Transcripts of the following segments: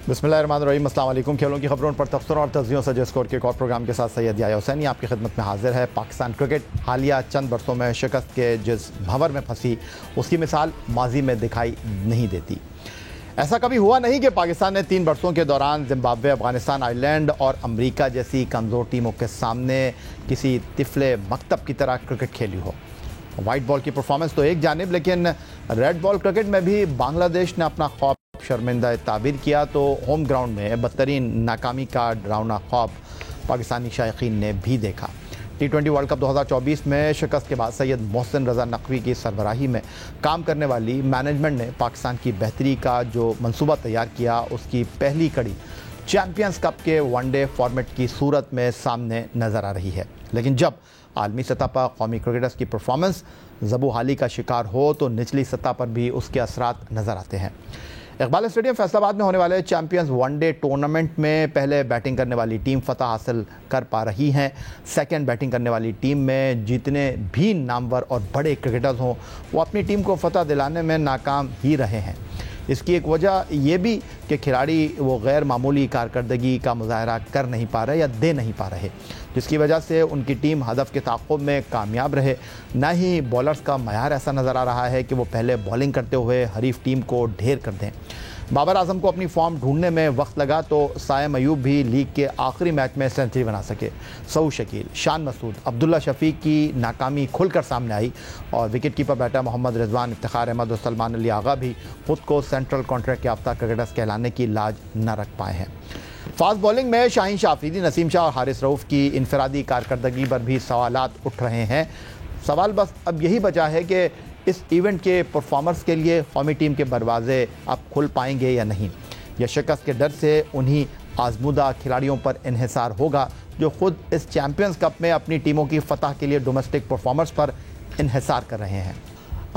बिस्मिल्लाहिर्रहमानिर्रहीम, अस्सलाम वालेकुम। खेलों की खबरों पर तबसरों और तज्जियों से स्कोर के एक और प्रोग्राम के साथ सैयद याह्या हुसैनी आपकी खिदमत में हाजिर है। पाकिस्तान क्रिकेट हालिया चंद बरसों में शिकस्त के जिस भंवर में फंसी उसकी मिसाल माजी में दिखाई नहीं देती। ऐसा कभी हुआ नहीं कि पाकिस्तान ने 3 बरसों के दौरान जिम्बाब्वे, अफगानिस्तान, आयरलैंड और अमरीका जैसी कमज़ोर टीमों के सामने किसी तिफले मकतब की तरह क्रिकेट खेली हो। वाइट बॉल की परफॉर्मेंस तो एक जानिब, लेकिन रेड बॉल क्रिकेट में भी बांग्लादेश ने अपना खौफ शर्मिंदा ताबीर किया तो होम ग्राउंड में बदतरीन नाकामी का डरावना खौफ पाकिस्तानी शायकीन ने भी देखा। T20 वर्ल्ड कप 2024 में शिकस्त के बाद सैयद मोहसिन रज़ा नकवी की सरबराही में काम करने वाली मैनेजमेंट ने पाकिस्तान की बेहतरी का जो मंसूबा तैयार किया उसकी पहली कड़ी चैम्पियंस कप के वनडे फॉर्मेट की सूरत में सामने नज़र आ रही है। लेकिन जब आलमी सतह पर कौमी क्रिकेटर्स की परफॉर्मेंस ज़बूहाली का शिकार हो तो निचली सतह पर भी उसके असरात नज़र आते हैं। इकबाल स्टेडियम फैसलाबाद में होने वाले चैंपियंस वनडे टूर्नामेंट में पहले बैटिंग करने वाली टीम फतह हासिल कर पा रही हैं। सेकंड बैटिंग करने वाली टीम में जितने भी नामवर और बड़े क्रिकेटर्स हों वो अपनी टीम को फतह दिलाने में नाकाम ही रहे हैं। इसकी एक वजह ये भी कि खिलाड़ी वो गैर मामूली कारकर्दगी का मुजाहरा कर नहीं पा रहे या दे नहीं पा रहे, जिसकी वजह से उनकी टीम हदफ के ताक़ुब में कामयाब रहे। न ही बॉलर्स का मयार ऐसा नज़र आ रहा है कि वो पहले बॉलिंग करते हुए हरीफ टीम को ढेर कर दें। बाबर आजम को अपनी फॉर्म ढूंढने में वक्त लगा तो सायम अयूब भी लीग के आखिरी मैच में सेंचुरी बना सके। सऊद शकील, शान मसूद, अब्दुल्ला शफीक की नाकामी खुलकर सामने आई और wicket keeper batter Mohammad Rizwan, Iftikhar Ahmed और सलमान अली आगा भी खुद को सेंट्रल कॉन्ट्रैक्ट याफ्ता क्रिकेटर्स कहलाने की लाज न रख पाए हैं। फास्ट बॉलिंग में शाहीन शाह अफरीदी, नसीम शाह और हारिस रऊफ़ की इनफरादी कारकर्दगी पर भी सवालात उठ रहे हैं। सवाल बस अब यही बचा है कि इस इवेंट के परफॉर्मर्स के लिए कौमी टीम के दरवाजे अब खुल पाएंगे या नहीं, या शिकस्त के डर से उन्हीं आजमूदा खिलाड़ियों पर इन्हिसार होगा जो खुद इस चैम्पियंस कप में अपनी टीमों की फतह के लिए डोमेस्टिक परफॉर्मर्स पर इन्हिसार कर रहे हैं।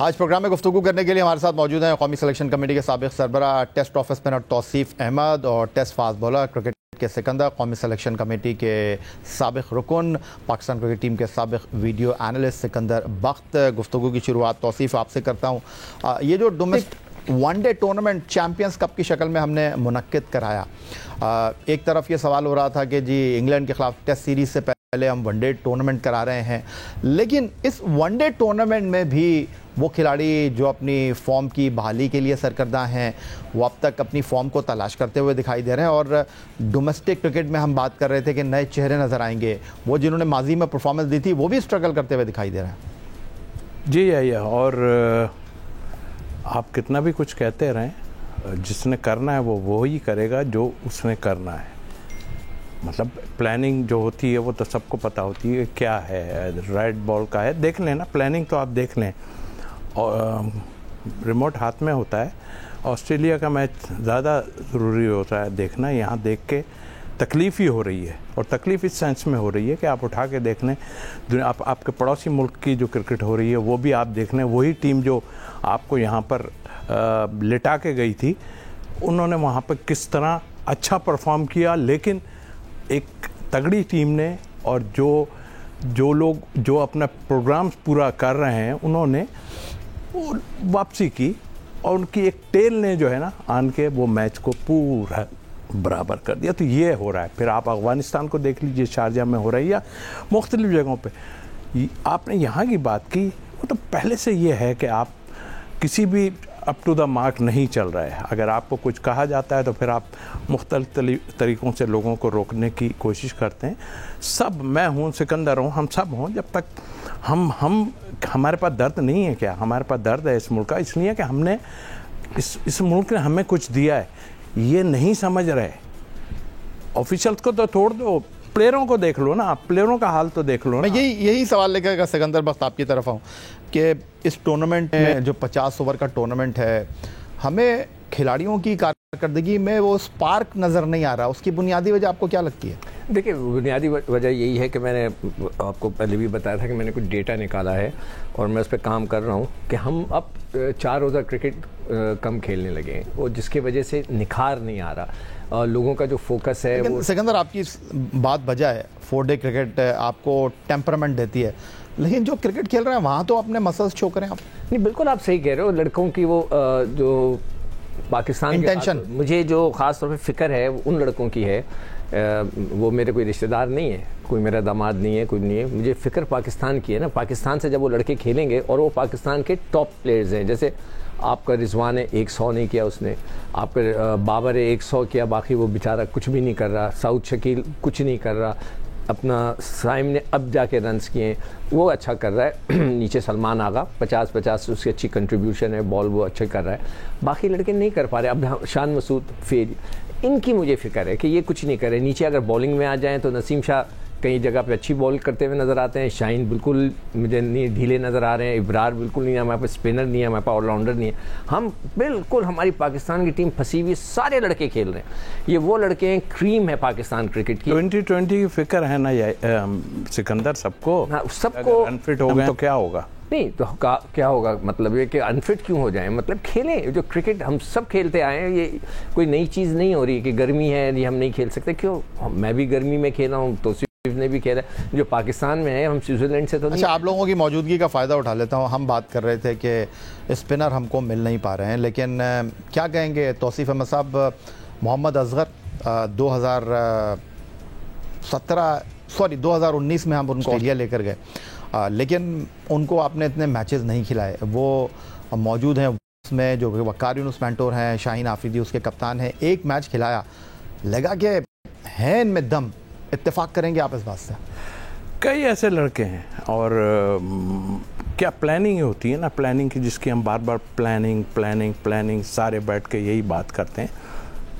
आज प्रोग्राम में गुफ्तगू करने के लिए हमारे साथ मौजूद हैं कौमी सिलेक्शन कमेटी के साबिक़ सरबराह test off spinner Tauseef Ahmed और टेस्ट फास्ट बॉलर क्रिकेट के सिकंदर, कौमी सिलेक्शन कमेटी के साबिक़ रुकन, पाकिस्तान क्रिकेट टीम के साबिक़ वीडियो एनालिस्ट सिकंदर बख्त। गुफ्तगू की शुरुआत तौसीफ आपसे करता हूँ। ये जो domestic one day tournament champions cup की शक्ल में हमने मुनक्किद कराया, एक तरफ ये सवाल हो रहा था कि जी इंग्लैंड के ख़िलाफ़ टेस्ट सीरीज़ से पहले हम वनडे टूर्नामेंट करा रहे हैं, लेकिन इस वनडे टूर्नामेंट में भी वो खिलाड़ी जो अपनी फॉर्म की बहाली के लिए सरकर्दा हैं वो अब तक अपनी फॉर्म को तलाश करते हुए दिखाई दे रहे हैं। और डोमेस्टिक क्रिकेट में हम बात कर रहे थे कि नए चेहरे नज़र आएंगे, वो जिन्होंने माजी में परफॉर्मेंस दी थी वो भी स्ट्रगल करते हुए दिखाई दे रहे हैं। जी याह्या, और आप कितना भी कुछ कहते रहें, जिसने करना है वो ही करेगा जो उसने करना है। मतलब प्लानिंग जो होती है वो तो सबको पता होती है क्या है, रेड बॉल का है, देख लें ना, प्लानिंग तो आप देख लें। और रिमोट हाथ में होता है। ऑस्ट्रेलिया का मैच ज़्यादा ज़रूरी होता है देखना। यहाँ देख के तकलीफ़ ही हो रही है, और तकलीफ़ इस सेंस में हो रही है कि आप उठा के देख लें, आपके पड़ोसी मुल्क की जो क्रिकेट हो रही है वो भी आप देख लें। वही टीम जो आपको यहाँ पर लिटा के गई थी, उन्होंने वहाँ पर किस तरह अच्छा परफॉर्म किया। लेकिन एक तगड़ी टीम ने, और जो लोग जो अपना प्रोग्राम पूरा कर रहे हैं, उन्होंने वापसी की, और उनकी एक टेल ने जो है ना आन के वो मैच को पूरा बराबर कर दिया। तो ये हो रहा है। फिर आप अफगानिस्तान को देख लीजिए, शारजा में हो रही है या मुख्तलिफ जगहों पे। आपने यहाँ की बात की, वो तो पहले से ये है कि आप किसी भी अप टू द मार्क नहीं चल रहा है। अगर आपको कुछ कहा जाता है तो फिर आप मुख्तलिफ तरीक़ों से लोगों को रोकने की कोशिश करते हैं। सब, मैं हूँ, सिकंदर हूँ, हम सब हों, जब तक हमारे पास दर्द नहीं है। क्या हमारे पास दर्द है इस मुल्क का? इसलिए कि हमने इस मुल्क ने हमें कुछ दिया है, ये नहीं समझ रहे। ऑफिशियल्स को तो छोड़ दो, प्लेयरों को देख लो ना, आप प्लेयरों का हाल तो देख लो ना। मैं यही सवाल लेकर सिकंदर बख्त आपकी तरफ आऊँ कि इस टूर्नामेंट में जो 50 ओवर का टूर्नामेंट है, हमें खिलाड़ियों की कारकर्दगी में वो स्पार्क नज़र नहीं आ रहा। उसकी बुनियादी वजह आपको क्या लगती है? देखिए, बुनियादी वजह यही है कि मैंने आपको पहले भी बताया था कि मैंने कुछ डेटा निकाला है और मैं उस पर काम कर रहा हूँ कि हम अब 4 रोज़ा क्रिकेट कम खेलने लगे हैं, और जिसकी वजह से निखार नहीं आ रहा। लोगों का जो फोकस है वो। सिकंदर, आपकी बात बजा है, 4 डे क्रिकेट आपको टेम्परामेंट देती है, लेकिन जो क्रिकेट खेल रहे हैं वहाँ तो अपने मसल्स छोक रहे हैं आप। नहीं, बिल्कुल आप सही कह रहे हो। लड़कों की वो जो पाकिस्तान इंटेंशन, मुझे जो ख़ास तौर पे फ़िक्र है वो उन लड़कों की है, वो मेरे कोई रिश्तेदार नहीं है, कोई मेरा दामाद नहीं है, कोई नहीं है, मुझे फ़िक्र पाकिस्तान की है ना। पाकिस्तान से जब वो लड़के खेलेंगे और वो पाकिस्तान के टॉप प्लेयर्स हैं, जैसे आपका रिजवान है 100 नहीं किया उसने, आपका बाबर है 100 किया, बाकी वो बेचारा कुछ भी नहीं कर रहा, साउथ शकील कुछ नहीं कर रहा, अपना साइम ने अब जाके रन्स किए, वो अच्छा कर रहा है। नीचे सलमान आगा 50-50 उसकी अच्छी कंट्रीब्यूशन है, बॉल वो अच्छा कर रहा है, बाकी लड़के नहीं कर पा रहे। अब शान मसूद फेल, इनकी मुझे फिक्र है कि ये कुछ नहीं करे। नीचे अगर बॉलिंग में आ जाएँ तो नसीम शाह कई जगह पे अच्छी बॉल करते हुए नज़र आते हैं, शाहीन बिल्कुल मुझे नहीं ढीले नज़र आ रहे हैं, इब्रार बिल्कुल नहीं है, हमारे पास स्पिनर नहीं है, हमारे पास ऑलराउंडर नहीं है, हम बिल्कुल, हमारी पाकिस्तान की टीम फंसी हुई, सारे लड़के खेल रहे हैं, ये वो लड़के हैं, क्रीम है पाकिस्तान क्रिकेट की। 2020 की फिक्र है ना सिकंदर सबको, सबको अनफिट हो गए तो क्या होगा? नहीं तो क्या होगा, मतलब ये कि अनफिट क्यों हो जाए, मतलब खेलें जो क्रिकेट हम सब खेलते आए हैं, ये कोई नई चीज़ नहीं हो रही कि गर्मी है ये हम नहीं खेल सकते। क्यों, मैं भी गर्मी में खेला हूँ, तो ने भी खेला, जो पाकिस्तान में है, हम स्विट्जरलैंड से तो अच्छा, आप लोगों की मौजूदगी का फ़ायदा उठा लेता हूँ। हम बात कर रहे थे कि स्पिनर हमको मिल नहीं पा रहे हैं, लेकिन क्या कहेंगे तौसीफ अहमद साहब, मोहम्मद असगर 2019 में हम उनको ऑस्ट्रेलिया लेकर गए, लेकिन उनको आपने इतने मैचेस नहीं खिलाए। वो मौजूद हैं उसमें, जो वकार यूनुस मेंटोर हैं, शाहीन आफरीदी उसके कप्तान हैं, एक मैच खिलाया, लगा कि है इनमें दम। इत्तेफाक करेंगे आप इस बात से? कई ऐसे लड़के हैं, और क्या प्लानिंग होती है ना, प्लानिंग की, जिसकी हम बार बार प्लानिंग सारे बैठ के यही बात करते हैं।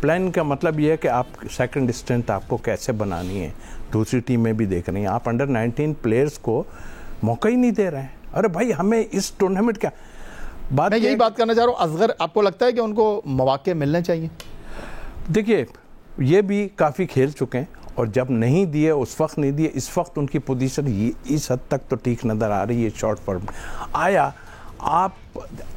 प्लानिंग का मतलब ये है कि आप सेकंड स्ट्रेंथ आपको कैसे बनानी है, दूसरी टीम में भी देख रही हैं। आप अंडर 19 प्लेयर्स को मौका ही नहीं दे रहे हैं। अरे भाई, हमें इस टूर्नामेंट क्या बात, मैं यही बात करना चाह रहा हूँ। असगर, आपको लगता है कि उनको मौके मिलने चाहिए? देखिए, ये भी काफ़ी खेल चुके हैं, और जब नहीं दिए उस वक्त नहीं दिए, इस वक्त उनकी पोजीशन इस हद तक तो ठीक नज़र आ रही है। शॉर्ट फॉर्म आया, आप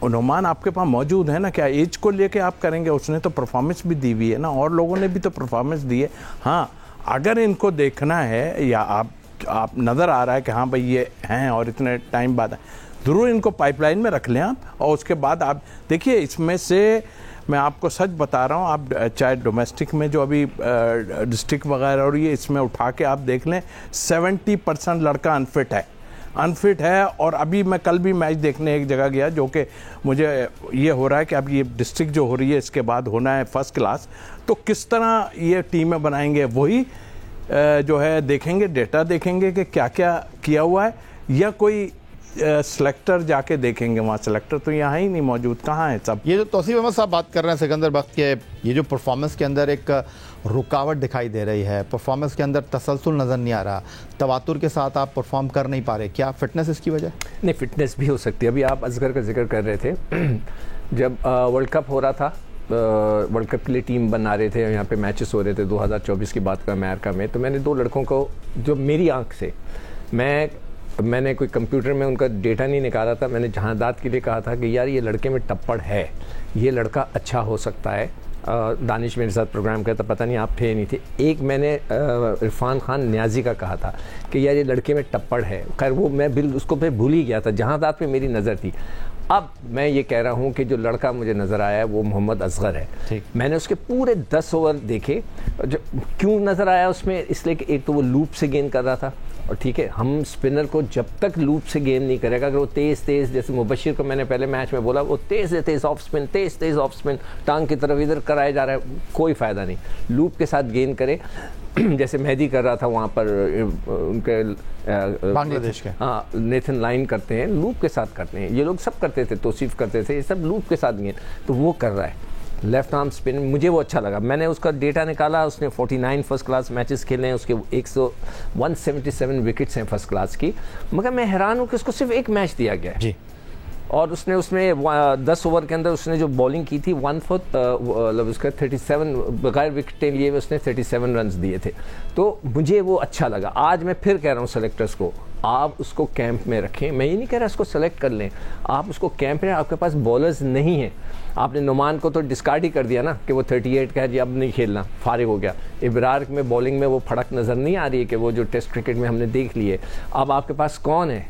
अनुमान आपके पास मौजूद है ना, क्या एज को लेके आप करेंगे? उसने तो परफॉर्मेंस भी दी हुई है ना, और लोगों ने भी तो परफॉर्मेंस दी है। हाँ, अगर इनको देखना है, या आप नज़र आ रहा है कि हाँ भाई ये हैं और इतने टाइम बाद, ज़रूर इनको पाइपलाइन में रख लें आप, और उसके बाद आप देखिए, इसमें से मैं आपको सच बता रहा हूँ, आप चाहे डोमेस्टिक में जो अभी डिस्ट्रिक्ट वगैरह और ये, इसमें उठा के आप देख लें, 70% लड़का अनफिट है। और अभी मैं कल भी मैच देखने एक जगह गया, जो कि मुझे ये हो रहा है कि अब ये डिस्ट्रिक्ट जो हो रही है, इसके बाद होना है फर्स्ट क्लास, तो किस तरह ये टीमें बनाएंगे, वही जो है देखेंगे, डेटा देखेंगे कि क्या क्या किया हुआ है, या कोई सेलेक्टर जाके देखेंगे। वहाँ सेलेक्टर तो यहाँ ही नहीं मौजूद, कहाँ है सब? ये जो तौसीफ अहमद साहब बात कर रहे हैं सिकंदर बख्त के, ये जो परफॉर्मेंस के अंदर एक रुकावट दिखाई दे रही है, परफॉर्मेंस के अंदर तसलसल नज़र नहीं आ रहा, तवातुर के साथ आप परफॉर्म कर नहीं पा रहे, क्या फिटनेस इसकी वजह? नहीं, फिटनेस भी हो सकती है। अभी आप असगर का जिक्र कर रहे थे, जब वर्ल्ड कप हो रहा था, वर्ल्ड कप के लिए टीम बना रहे थे, यहाँ पे मैचेस हो रहे थे 2024 की बात का अमेरिका में, तो मैंने 2 लड़कों को, जो मेरी आंख से, मैंने कोई कंप्यूटर में उनका डेटा नहीं निकाला था, मैंने जहादात के लिए कहा था कि यार ये लड़के में टप्पड़ है, ये लड़का अच्छा हो सकता है। दानिश मेरे साथ प्रोग्राम किया था, पता नहीं आप थे नहीं थे। एक मैंने इरफान खान न्याजी का कहा था कि यार ये लड़के में टप्पड़ है, खैर वो मैं उसको फिर भूल ही गया था, जहादात पे मेरी नज़र थी। अब मैं ये कह रहा हूँ कि जो लड़का मुझे नज़र आया है वो मोहम्मद असगर है। मैंने उसके पूरे 10 ओवर देखे, जो क्यों नज़र आया उसमें, इसलिए कि एक तो वो लूप से गेंद कर रहा था, और ठीक है, हम स्पिनर को जब तक लूप से गेंद नहीं करेगा, अगर वो तेज़ जैसे मुबशिर को मैंने पहले मैच में बोला, वो तेज़ ऑफ स्पिन, तेज़ ऑफ स्पिन, टांग की तरफ इधर कराया जा रहा है, कोई फ़ायदा नहीं। लूप के साथ गेंद करे, जैसे मेहदी कर रहा था वहाँ पर, उनके बांग्लादेश के, हाँ, नेथन लाइन करते हैं, लूप के साथ करते हैं, ये लोग सब करते थे, तौसीफ करते थे, ये सब लूप के साथ गेंद, तो वो कर रहा है लेफ्ट आर्म स्पिन। मुझे वो अच्छा लगा, मैंने उसका डेटा निकाला, उसने 49 फर्स्ट क्लास मैचेस खेले हैं, उसके 177 विकेट्स हैं फर्स्ट क्लास की, मगर मैं हैरान हूँ कि उसको सिर्फ एक मैच दिया गया है जी, और उसने उसमें 10 ओवर के अंदर उसने जो बॉलिंग की थी 1/4, मतलब उसका 37 बगैर विकेटें लिए हुए उसने 37 रन दिए थे, तो मुझे वो अच्छा लगा। आज मैं फिर कह रहा हूँ सेलेक्टर्स को, आप उसको कैंप में रखें, मैं ये नहीं कह रहा उसको सेलेक्ट कर लें, आप उसको कैंप में, आपके पास बॉलर्स नहीं हैं, आपने नुमान को तो डिस्कार्ड ही कर दिया ना कि वो 38 का है जी, अब नहीं खेलना, फारिग हो गया। इब्रार में बॉलिंग में वो फड़क नज़र नहीं आ रही है कि वो जो टेस्ट क्रिकेट में हमने देख ली है। अब आपके पास कौन है?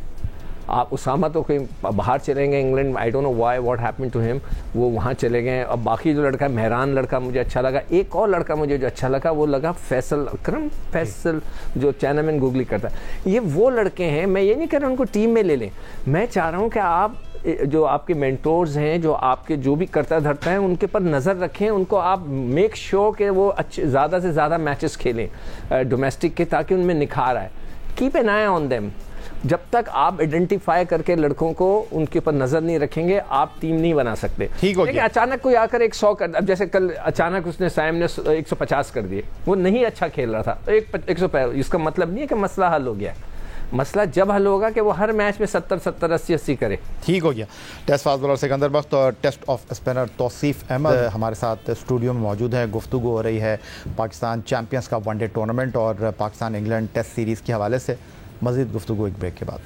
आप उसामा तो कहीं बाहर चले गए England, I don't know why what happened to him, वो वहाँ चले गए। अब बाकी जो लड़का मेहरान लड़का मुझे अच्छा लगा, एक और लड़का मुझे जो अच्छा लगा वो लगा फैसल अकरम, फैसल जो चैनामैन गूगली करता है। ये वो लड़के हैं, मैं ये नहीं कह रहा उनको टीम में ले लें, मैं चाह रहा हूँ कि आप जो आपके मेंटोर्स हैं, जो आपके जो भी करता धरता है, उनके पर नज़र रखें, उनको आप मेक श्योर कि वो अच्छे ज़्यादा से ज़्यादा मैचेस खेलें डोमेस्टिक के, ताकि उनमें निखार आए। Keep an I on them. जब तक आप आइडेंटिफाई करके लड़कों को उनके ऊपर नजर नहीं रखेंगे, आप टीम नहीं बना सकते। ठीक हो गया। अचानक कोई आकर 100 कर, अब जैसे कल अचानक उसने साइम ने 150 कर दिए, वो नहीं अच्छा खेल रहा था, 150, इसका मतलब नहीं है कि मसला हल हो गया। मसला जब हल होगा कि वो हर मैच में 70-70, 80-80 करे। ठीक हो गया। Test fast bowler Sikandar Bakht और test off spinner Tauseef Ahmed हमारे साथ स्टूडियो में मौजूद है। गुफ्तगू हो रही है पाकिस्तान चैंपियंस का वनडे टूर्नामेंट और पाकिस्तान इंग्लैंड टेस्ट सीरीज़ के हवाले से। मज़ीद गुफ्तगू एक ब्रेक के बाद।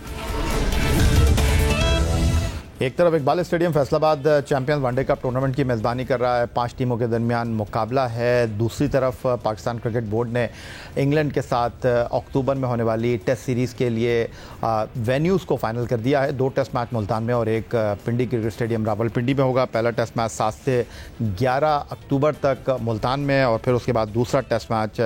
एक तरफ Iqbal stadium Faisalabad champions one day cup tournament की मेज़बानी कर रहा है, 5 टीमों के दरमियान मुकाबला है। दूसरी तरफ पाकिस्तान क्रिकेट बोर्ड ने इंग्लैंड के साथ अक्टूबर में होने वाली टेस्ट सीरीज़ के लिए वेन्यूज़ को फाइनल कर दिया है। 2 टेस्ट मैच मुल्तान में और एक पिंडी क्रिकेट स्टेडियम रावलपिंडी में होगा। पहला टेस्ट मैच 7 से 11 अक्टूबर तक मुल्तान में, और फिर उसके बाद दूसरा टेस्ट मैच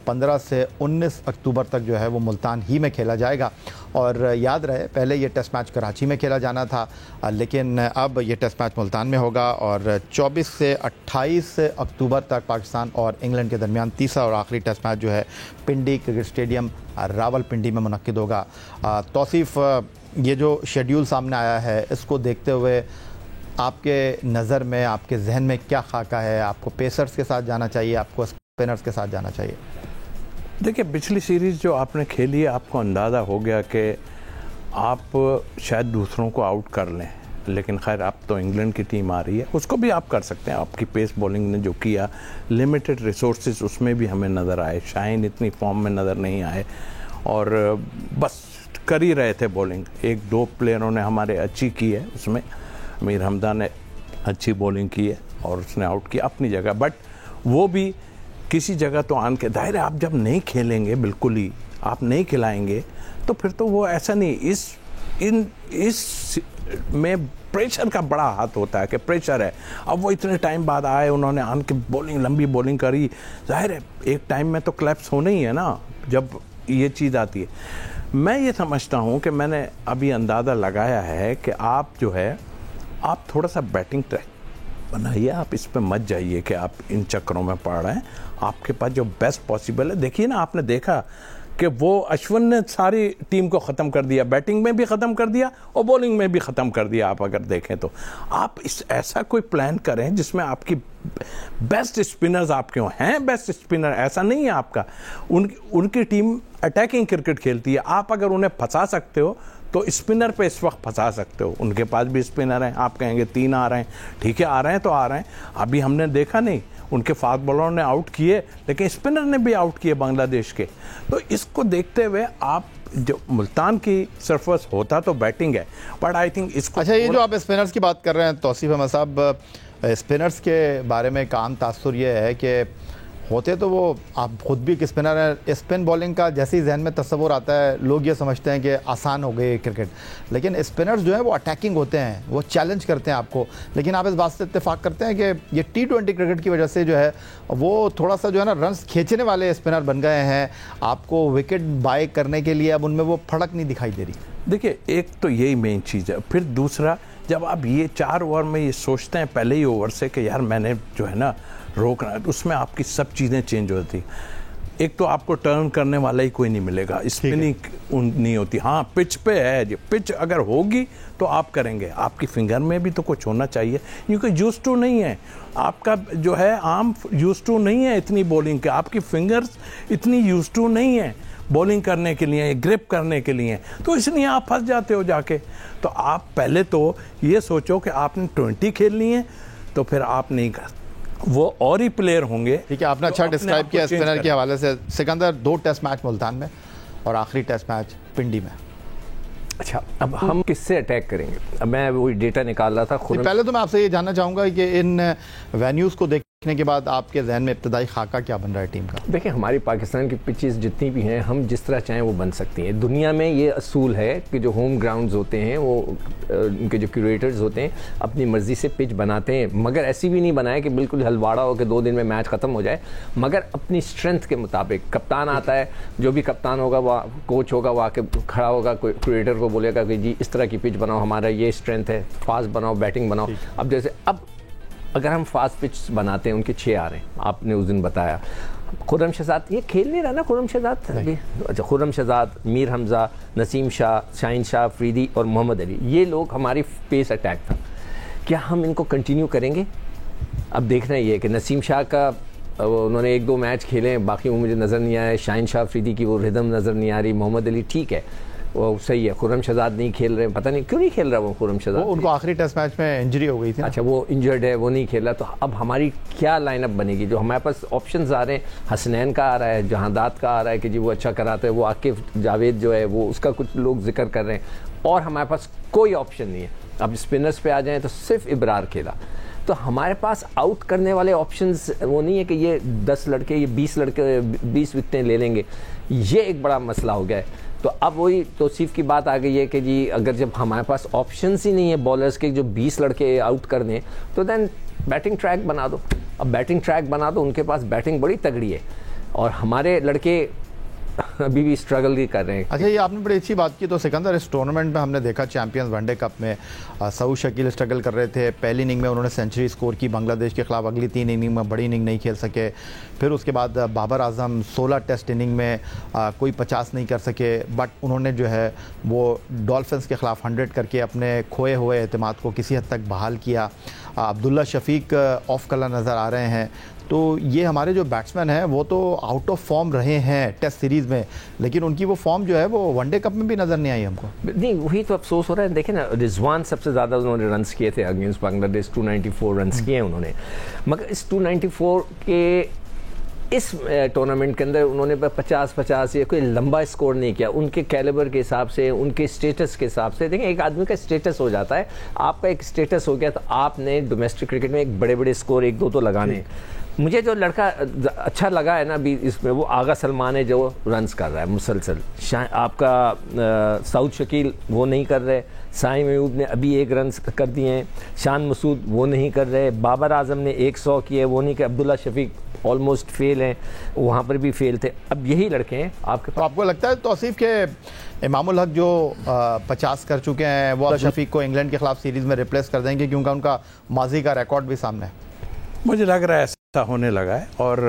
15 से 19 अक्टूबर तक जो है वो मुल्तान ही में खेला जाएगा। और याद रहे, पहले ये टेस्ट मैच कराची में खेला जाना था, लेकिन अब ये टेस्ट मैच मुल्तान में होगा। और 24 से 28 अक्टूबर तक पाकिस्तान और इंग्लैंड के दरमियान तीसरा और आखिरी टेस्ट मैच जो है पिंडी क्रिकेट स्टेडियम रावलपिंडी में मुनक्किद होगा। तौसीफ, ये जो शेड्यूल सामने आया है, इसको देखते हुए आपके नज़र में, आपके जहन में क्या खाका है? आपको पेसर्स के साथ जाना चाहिए, आपको स्पिनर्स के साथ जाना चाहिए? देखिए, पिछली सीरीज़ जो आपने खेली है, आपको अंदाज़ा हो गया कि आप शायद दूसरों को आउट कर लें, लेकिन खैर अब तो इंग्लैंड की टीम आ रही है, उसको भी आप कर सकते हैं। आपकी पेस बॉलिंग ने जो किया, लिमिटेड रिसोर्सेज उसमें भी हमें नज़र आए। शाहीन इतनी फॉर्म में नज़र नहीं आए और बस कर ही रहे थे बॉलिंग। 1-2 प्लेयरों ने हमारे अच्छी की है, उसमें मीर हमदा ने अच्छी बॉलिंग की है और उसने आउट किया अपनी जगह, बट वो भी किसी जगह तो आन के दायरे। आप जब नहीं खेलेंगे, बिल्कुल ही आप नहीं खिलाएंगे, तो फिर तो वो ऐसा नहीं, इस में प्रेशर का बड़ा हाथ होता है कि प्रेशर है। अब वो इतने टाइम बाद आए, उन्होंने आन के बॉलिंग, लंबी बॉलिंग करी, जाहिर है एक टाइम में तो क्लैप्स होना ही है ना जब ये चीज़ आती है। मैं ये समझता हूँ कि मैंने अभी अंदाज़ा लगाया है कि आप जो है, आप थोड़ा सा बैटिंग ट्रैक बनाइए, आप इस पे मत जाइए कि आप इन चक्करों में पड़ रहे हैं। आपके पास जो बेस्ट पॉसिबल है, देखिए ना, आपने देखा कि वो अश्विन ने सारी टीम को ख़त्म कर दिया, बैटिंग में भी ख़त्म कर दिया और बॉलिंग में भी ख़त्म कर दिया। आप अगर देखें तो आप ऐसा कोई प्लान करें जिसमें आपकी बेस्ट स्पिनर्स आपके हैं। बेस्ट स्पिनर ऐसा नहीं है आपका, उनकी टीम अटैकिंग क्रिकेट खेलती है। आप अगर उन्हें फंसा सकते हो तो स्पिनर पे इस वक्त फंसा सकते हो। उनके पास भी स्पिनर हैं, आप कहेंगे 3 आ रहे हैं, ठीक है, आ रहे हैं तो आ रहे हैं। अभी हमने देखा नहीं, उनके फास्ट बॉलरों ने आउट किए, लेकिन स्पिनर ने भी आउट किए बांग्लादेश के। तो इसको देखते हुए आप, जो मुल्तान की सरफेस होता तो बैटिंग है, बट आई थिंक इसको। अच्छा, ये जो आप स्पिनर्स की बात कर रहे हैं तौसीफ अहमद साहब, स्पिनर्स के बारे में एक आम तासुर ये है कि होते तो वो, आप खुद भी एक स्पिनर है, स्पिन बॉलिंग का जैसे ही जहन में तस्वुर आता है, लोग ये समझते हैं कि आसान हो गई क्रिकेट, लेकिन स्पिनर्स जो है वो अटैकिंग होते हैं, वो चैलेंज करते हैं आपको। लेकिन आप इस बात से इत्तेफाक करते हैं कि ये T20 क्रिकेट की वजह से जो है वो थोड़ा सा जो है ना रन्स खींचने वाले स्पिनर बन गए हैं, आपको विकेट बाय करने के लिए अब उनमें वो फड़क नहीं दिखाई दे रही। देखिए, एक तो यही मेन चीज़ है, फिर दूसरा, जब आप ये 4 ओवर में ये सोचते हैं पहले ही ओवर से कि यार मैंने जो है ना रोकना है, तो उसमें आपकी सब चीज़ें चेंज हो जाती। एक तो आपको टर्न करने वाला ही कोई नहीं मिलेगा, स्पिनिंग नहीं होती। हाँ, पिच पे है, जो पिच अगर होगी तो आप करेंगे, आपकी फिंगर में भी तो कुछ होना चाहिए, क्योंकि यूज टू नहीं है आपका जो है, आर्म यूज टू नहीं है इतनी बॉलिंग के, आपकी फिंगर्स इतनी यूज टू नहीं है बॉलिंग करने के लिए, ग्रिप करने के लिए, तो इसलिए आप फंस जाते हो जाके। तो आप पहले तो ये सोचो कि आपने 20 खेलनी है, तो फिर आप नहीं कर, वो और ही प्लेयर होंगे। ठीक है, आपने अच्छा डिस्क्राइब किया स्पिनर के हवाले से। सिकंदर, 2 टेस्ट मैच मुल्तान में और आखिरी टेस्ट मैच पिंडी में। अच्छा, अब हम किससे अटैक करेंगे? अब मैं वही डेटा निकाल रहा था खुद। पहले तो मैं आपसे ये जानना चाहूँगा कि इन वेन्यूज़ को देख देखने के बाद आपके जहन में इब्तदाई खाका क्या बन रहा है टीम का? देखिए, हमारी पाकिस्तान की पिचेस जितनी भी हैं, हम जिस तरह चाहें वो बन सकती हैं। दुनिया में ये असूल है कि जो होम ग्राउंड्स होते हैं वो उनके जो क्यूरेटर्स होते हैं अपनी मर्ज़ी से पिच बनाते हैं, मगर ऐसी भी नहीं बनाए कि बिल्कुल हलवाड़ा हो कि 2 दिन में मैच ख़त्म हो जाए, मगर अपनी स्ट्रेंथ के मुताबिक। कप्तान आता है, जो भी कप्तान होगा वो कोच होगा, वो आके खड़ा होगा, कोई क्यूरेटर को बोलेगा कि जी इस तरह की पिच बनाओ, हमारा ये स्ट्रेंथ है, फास्ट बनाओ, बैटिंग बनाओ। अब जैसे अगर हम फास्ट पिच बनाते हैं, उनके 6 आ रहे हैं, आपने उस दिन बताया। खुर्रम शहजाद ये खेल नहीं रहा ना, खुर्रम शहजाद अभी, अच्छा खुर्रम शहजाद, मीर हमजा, नसीम शाह, शाहीन शाह अफरीदी और मोहम्मद अली, ये लोग हमारी पेस अटैक था। क्या हम इनको कंटिन्यू करेंगे? अब देखना ये है कि नसीम शाह का उन्होंने 1-2 मैच खेले, बाकी वो मुझे नज़र नहीं आया। शाहीन शाह अफरीदी की वो रिदम नज़र नहीं आ रही। मोहम्मद अली ठीक है, वो सही है। खुर्रम शहजाद नहीं खेल रहे, पता नहीं क्यों नहीं खेल रहा वो खुर्रम शहजाद। उनको आखिरी टेस्ट मैच में इंजरी हो गई थी। अच्छा, वो इंजर्ड है, वो नहीं खेल रहा। तो अब हमारी क्या लाइनअप बनेगी? जो हमारे पास ऑप्शंस आ रहे हैं, हसनैन का आ रहा है, जहांदाद का आ रहा है कि जी वो अच्छा कराते हैं, वो आकिफ जावेद जो है वो उसका कुछ लोग जिक्र कर रहे हैं, और हमारे पास कोई ऑप्शन नहीं है। अब स्पिनर्स पे आ जाएँ तो सिर्फ इब्रार खेला, तो हमारे पास आउट करने वाले ऑप्शंस वो नहीं है कि ये 10 लड़के, ये 20 लड़के 20 विकेटें ले लेंगे। ये एक बड़ा मसला हो गया है। तो अब वही तौसीफ की बात आ गई है कि जी अगर जब हमारे पास ऑप्शंस ही नहीं है बॉलर्स के जो 20 लड़के आउट कर दें, तो देन बैटिंग ट्रैक बना दो। अब बैटिंग ट्रैक बना दो, उनके पास बैटिंग बड़ी तगड़ी है और हमारे लड़के अभी भी स्ट्रगल ही कर रहे हैं। अच्छा, ये आपने बड़ी अच्छी बात की। तो सिकंदर, इस टूर्नामेंट में हमने देखा चैंपियंस वनडे कप में सऊद शकील स्ट्रगल कर रहे थे। पहली इनिंग में उन्होंने सेंचुरी स्कोर की बांग्लादेश के खिलाफ, अगली 3 इनिंग में बड़ी इनिंग नहीं खेल सके। फिर उसके बाद बाबर आजम 16 टेस्ट इनिंग में कोई 50 नहीं कर सके, बट उन्होंने जो है वो डॉल्फिन्स के खिलाफ 100 करके अपने खोए हुए एतमाद को किसी हद तक बहाल किया। अब्दुल्ला शफीक ऑफ कलर नज़र आ रहे हैं। तो ये हमारे जो बैट्समैन हैं वो तो आउट ऑफ फॉर्म रहे हैं टेस्ट सीरीज़ में, लेकिन उनकी वो फॉर्म जो है वो वनडे कप में भी नज़र नहीं आई हमको। नहीं, वही तो अफसोस हो रहा है। देखें ना, रिजवान सबसे ज़्यादा उन्होंने रन्स किए थे अगेंस्ट बांग्लादेश, 294 रन्स किए हैं उन्होंने, मगर इस 294 के इस टूर्नामेंट के अंदर उन्होंने 50-50 या कोई लंबा स्कोर नहीं किया। उनके कैलिबर के हिसाब से, उनके स्टेटस के हिसाब से, देखें एक आदमी का स्टेटस हो जाता है, आपका एक स्टेटस हो गया तो आपने डोमेस्टिक क्रिकेट में एक बड़े बड़े स्कोर 1-2 तो लगाने। मुझे जो लड़का अच्छा लगा है ना अभी इसमें, वो आगा सलमान है जो रन्स कर रहा है मुसलसल। आपका सऊद शकील वो नहीं कर रहे, साई महमूद ने अभी 1 रन कर दिए हैं, शान मसूद वो नहीं कर रहे, बाबर आजम ने 100 किए वो नहीं कर, अब्दुल्ला शफीक ऑलमोस्ट फेल हैं, वहाँ पर भी फेल थे। अब यही लड़के हैं आपके। तो आपको लगता है तौसीफ के इमामुल हक जो 50 कर चुके हैं वो शफीक को इंग्लैंड के खिलाफ सीरीज़ में रिप्लेस कर देंगे, क्योंकि उनका माजी का रिकॉर्ड भी सामने है? मुझे लग रहा है ऐसा होने लगा है, और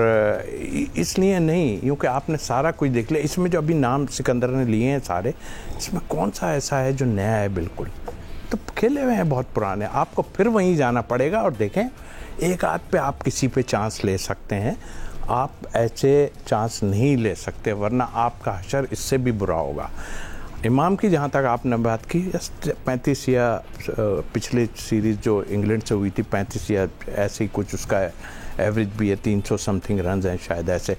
इसलिए नहीं क्योंकि आपने सारा कुछ देख लिया। इसमें जो अभी नाम सिकंदर ने लिए हैं सारे, इसमें कौन सा ऐसा है जो नया है? बिल्कुल तो खेले हुए हैं बहुत पुराने। आपको फिर वहीं जाना पड़ेगा और देखें, एक आध पे आप किसी पे चांस ले सकते हैं, आप ऐसे चांस नहीं ले सकते, वरना आपका हशर इससे भी बुरा होगा। इमाम की जहाँ तक आपने बात की, 35 या पिछली सीरीज़ जो इंग्लैंड से हुई थी 35 या ऐसे ही कुछ, उसका एवरेज भी है 300 समथिंग रन हैं शायद। ऐसे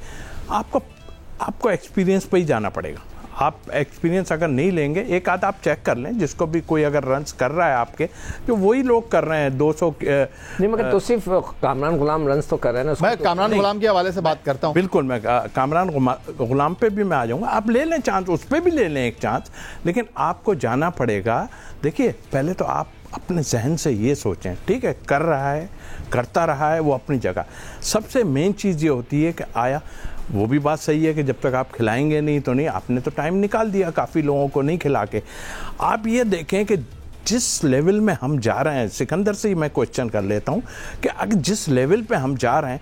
आपको एक्सपीरियंस पे ही जाना पड़ेगा। आप एक्सपीरियंस अगर नहीं लेंगे, एक आध आप चेक कर लें, जिसको भी कोई अगर रन्स कर रहा है आपके, जो वही लोग कर रहे हैं 200 नहीं, मगर तो सिर्फ कामरान गुलाम रन्स तो कर रहे हैं ना। मैं कामरान गुलाम के हवाले से बात करता हूँ। बिल्कुल, मैं कामरान गुलाम पे भी मैं आ जाऊँगा। आप ले लें चांस, उस पर भी ले लें एक चांस, लेकिन आपको जाना पड़ेगा। देखिए, पहले तो आप अपने जहन से ये सोचें, ठीक है, कर रहा है, करता रहा है, वो अपनी जगह। सबसे मेन चीज़ ये होती है कि आया, वो भी बात सही है कि जब तक आप खिलाएंगे नहीं तो नहीं। आपने तो टाइम निकाल दिया काफ़ी लोगों को नहीं खिला के। आप ये देखें कि जिस लेवल में हम जा रहे हैं, सिकंदर से ही मैं क्वेश्चन कर लेता हूँ कि अगर जिस लेवल पे हम जा रहे हैं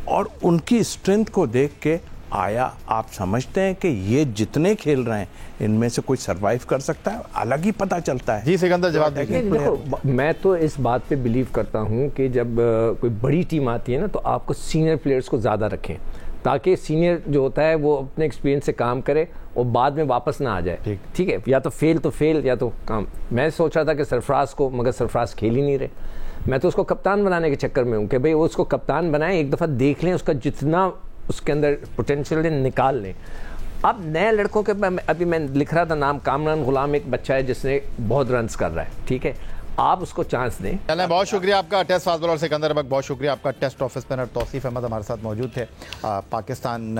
और उनकी स्ट्रेंथ को देख के, आया आप समझते हैं कि ये जितने खेल रहे हैं इनमें से कोई सरवाइव कर सकता है? अलग ही पता चलता है। जी सिकंदर, जवाब देखिए। देखो, मैं तो इस बात पे बिलीव करता हूँ कि जब कोई बड़ी टीम आती है ना, तो आपको सीनियर प्लेयर्स को ज़्यादा रखें, ताकि सीनियर जो होता है वो अपने एक्सपीरियंस से काम करे और बाद में वापस ना आ जाए। ठीक है, या तो फेल या तो काम। मैं सोच रहा था कि सरफराज को, मगर सरफराज खेल ही नहीं रहे। मैं तो उसको कप्तान बनाने के चक्कर में हूँ कि भाई वो उसको कप्तान बनाएं, एक दफ़ा देख लें, उसका जितना उसके अंदर पोटेंशियल है निकाल लें। अब नए लड़कों के, अभी मैं लिख रहा था नाम, कामरान गुलाम एक बच्चा है जिसने बहुत रन्स कर रहा है, ठीक है। आप उसको चांस दें। चलें, बहुत शुक्रिया आपका test fast bowler Sikandar Ahmed, बहुत शुक्रिया आपका test office spinner Tauseef Ahmed हमारे साथ मौजूद थे। पाकिस्तान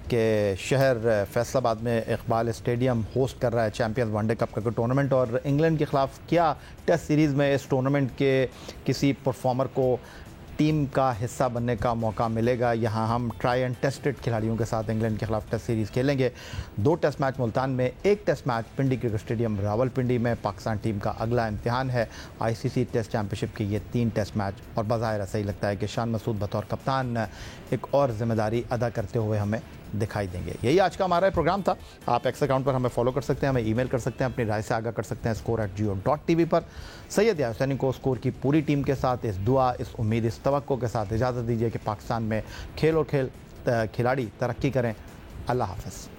के शहर फैसलाबाद में इकबाल स्टेडियम होस्ट कर रहा है चैंपियंस वनडे कप का टूर्नामेंट, और इंग्लैंड के ख़िलाफ़ क्या टेस्ट सीरीज़ में इस टूर्नामेंट के किसी परफॉर्मर को टीम का हिस्सा बनने का मौका मिलेगा। यहाँ हम ट्राई एंड टेस्टेड खिलाड़ियों के साथ इंग्लैंड के खिलाफ टेस्ट सीरीज़ खेलेंगे। 2 टेस्ट मैच मुल्तान में, 1 टेस्ट मैच पिंडी क्रिकेट स्टेडियम रावलपिंडी में। पाकिस्तान टीम का अगला इम्तिहान है ICC टेस्ट चैम्पियनशिप के ये 3 टेस्ट मैच, और बज़ाहिर ऐसा ही लगता है कि शान मसूद बतौर कप्तान एक और ज़िम्मेदारी अदा करते हुए हमें दिखाई देंगे। यही आज का हमारा प्रोग्राम था। आप एक्स अकाउंट पर हमें फॉलो कर सकते हैं, हमें ईमेल कर सकते हैं, अपनी राय से आगाह कर सकते हैं score@geo.tv पर। सैयद याहिया हुसैनी को स्कोर की पूरी टीम के साथ इस दुआ, इस उम्मीद, इस तवक्को के साथ इजाज़त दीजिए कि पाकिस्तान में खेल और खिलाड़ी तरक्की करें। अल्लाह हाफ़िज़।